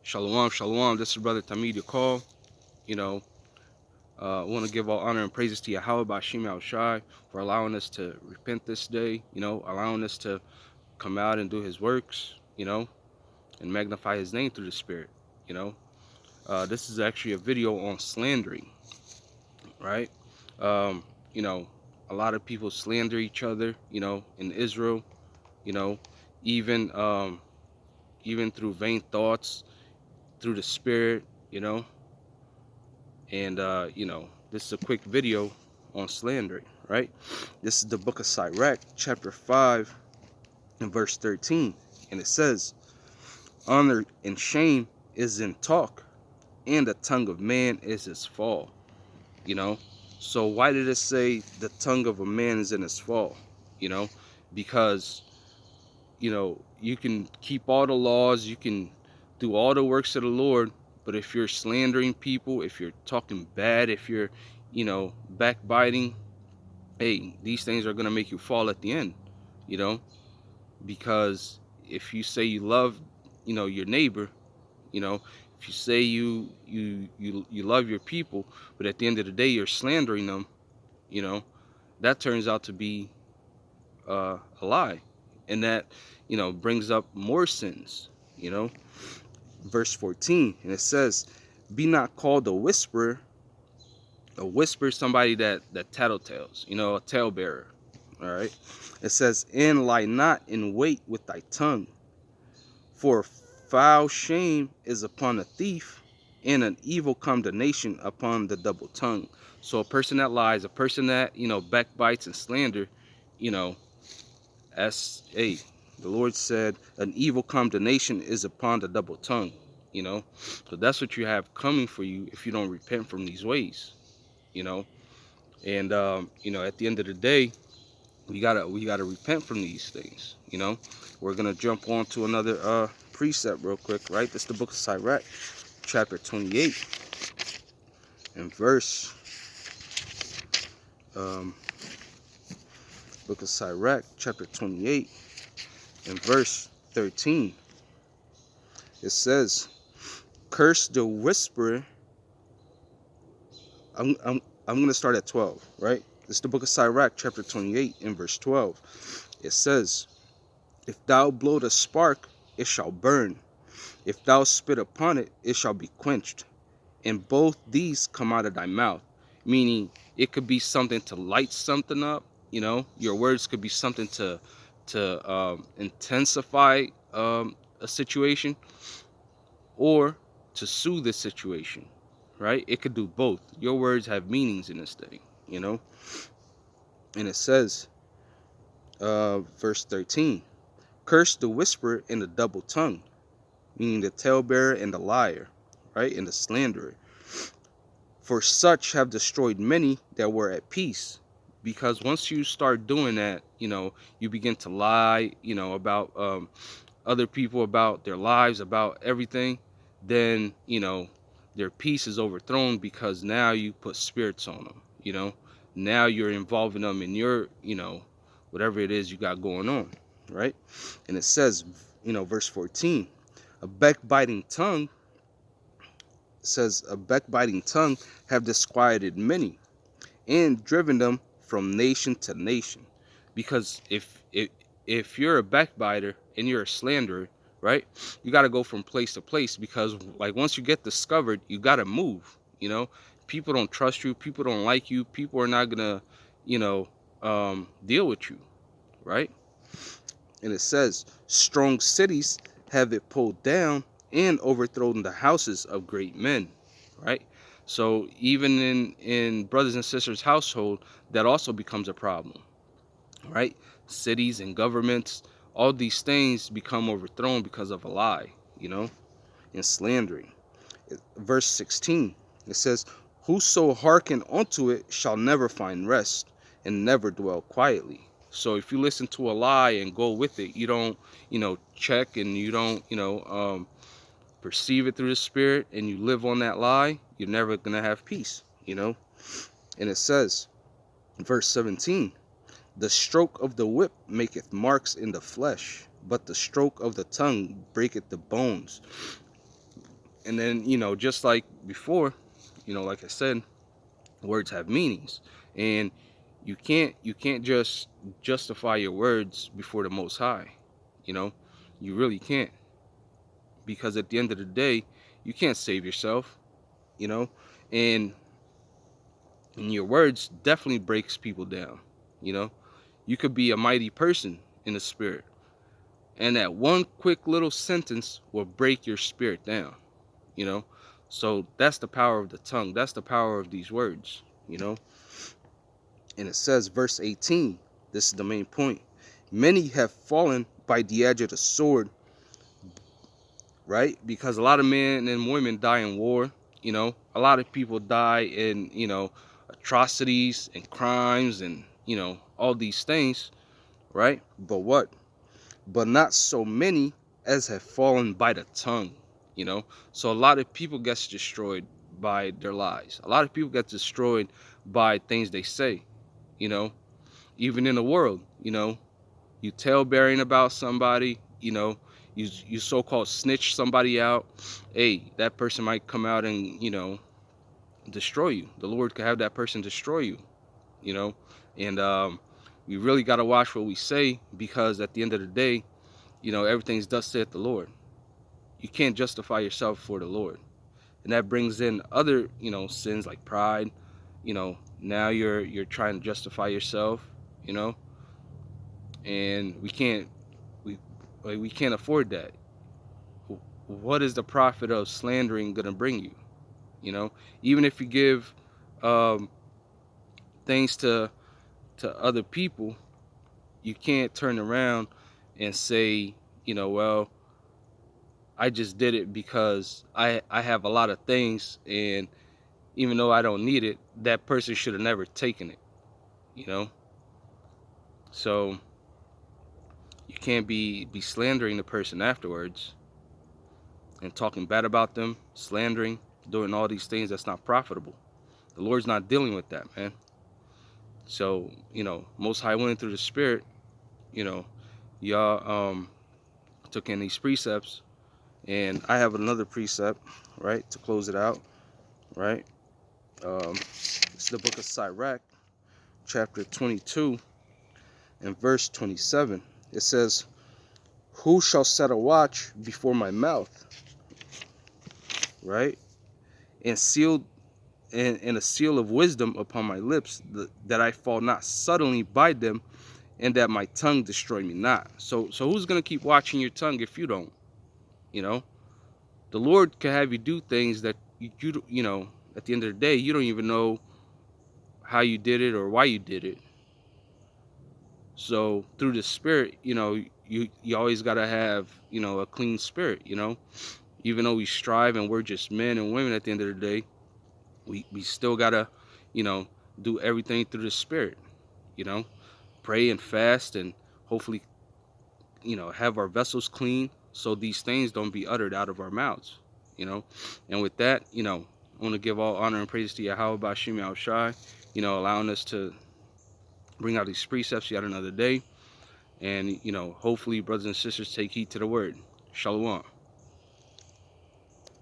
Shalom, shalom. This is Brother Tamid Call. You know, I want to give all honor and praises to Yahweh Bashim Al Shai for allowing us to repent this day, allowing us to come out and do his works, and magnify his name through the Spirit, you know. This is actually a video on slandering, right? Um, you know, a lot of people slander each other, in Israel, you know, even even through vain thoughts, through the Spirit, and this is a quick video on slandering, right? This is the book of Sirach, chapter 5 and verse 13, and it says, honor and shame is in talk, and the tongue of man is his fall. So why did it say the tongue of a man is in his fall? Because you can keep all the laws, you can do all the works of the Lord, but if you're slandering people, if you're talking bad, if you're, backbiting, hey, these things are going to make you fall at the end, because if you say you love, your neighbor, if you say you love your people, but at the end of the day, you're slandering them, that turns out to be a lie. And that, brings up more sins, verse 14, and it says, be not called a whisperer is somebody that tattletales, a talebearer. All right, it says, and lie not in wait with thy tongue, for foul shame is upon a thief, and an evil condemnation upon the double tongue. So a person that lies, a person that backbites and slander, as the Lord said, an evil condemnation is upon the double tongue. So that's what you have coming for you if you don't repent from these ways. And at the end of the day, we gotta repent from these things. We're gonna jump on to another precept real quick, right? This is the book of Sirach, chapter 28, and verse book of Sirach, chapter 28, and verse 13. It says, curse the whisperer. I'm going to start at 12, right? This is the book of Sirach, chapter 28, and verse 12. It says, if thou blow the spark, it shall burn. If thou spit upon it, it shall be quenched. And both these come out of thy mouth. Meaning, it could be something to light something up. Your words could be something to intensify a situation, or to soothe the situation, right? It could do both. Your words have meanings in this thing, And it says, verse 13, curse the whisperer and the double tongue, meaning the talebearer and the liar, right? And the slanderer. For such have destroyed many that were at peace. Because once you start doing that, you begin to lie, about other people, about their lives, about everything, then, their peace is overthrown, because now you put spirits on them, now you're involving them in your, whatever it is you got going on, right? And it says, verse 14, a backbiting tongue, says, a backbiting tongue have disquieted many, and driven them from nation to nation. Because if you're a backbiter and you're a slanderer, right, you got to go from place to place, because like once you get discovered, you got to move. People don't trust you, people don't like you, people are not gonna deal with you, right? And it says, strong cities have it pulled down, and overthrown the houses of great men, right? So even in brothers and sisters household, that also becomes a problem, right? Cities and governments, all these things become overthrown because of a lie, and slandering. Verse 16, it says, whoso hearken unto it shall never find rest, and never dwell quietly. So if you listen to a lie and go with it, you don't, check, and you don't, perceive it through the Spirit, and you live on that lie, you're never gonna have peace, And it says, verse 17, the stroke of the whip maketh marks in the flesh, but the stroke of the tongue breaketh the bones. And then, just like before, like I said, words have meanings. And you can't just justify your words before the Most High. You really can't, because at the end of the day, you can't save yourself. you know and your words definitely breaks people down. you know you could be a mighty person in the spirit, and that one quick little sentence will break your spirit down. you know so that's the power of the tongue. That's the power of these words. And it says, verse 18, this is the main point: many have fallen by the edge of the sword. Right? Because a lot of men and women die in war. A lot of people die in, atrocities and crimes and, all these things. Right? But not so many as have fallen by the tongue. So a lot of people gets destroyed by their lies. A lot of people get destroyed by things they say. you know Even in the world, you tale bearing about somebody, you so-called snitch somebody out. Hey, that person might come out and, destroy you. The Lord could have that person destroy you. you know and we really got to watch what we say, because at the end of the day, everything's thus saith the Lord. You can't justify yourself for the Lord. And that brings in other, sins like pride. Now you're trying to justify yourself. you know and we can't afford that. What is the profit of slandering gonna bring you? Even if you give um, things to other people, you can't turn around and say, well, I just did it because I have a lot of things, and even though I don't need it, that person should have never taken it. you know so you can't be slandering the person afterwards and talking bad about them, slandering, doing all these things. That's not profitable. The Lord's not dealing with that, man. So, Most High went through the Spirit, you know, y'all took in these precepts, and I have another precept, right, to close it out, right? It's the book of Sirach, chapter 22, and verse 27. It says, "Who shall set a watch before my mouth?" Right? And sealed and a seal of wisdom upon my lips, that I fall not suddenly by them, and that my tongue destroy me not. So who's gonna keep watching your tongue if you don't? The Lord can have you do things that you at the end of the day, you don't even know how you did it or why you did it. So through the Spirit, you always gotta have a clean spirit. Even though we strive and we're just men and women, at the end of the day, we still gotta do everything through the Spirit. Pray and fast, and hopefully have our vessels clean, so these things don't be uttered out of our mouths. And with that, I want to give all honor and praise to Yahweh Bashim Yahushai, allowing us to bring out these precepts yet another day. And hopefully brothers and sisters take heed to the word. Shalom.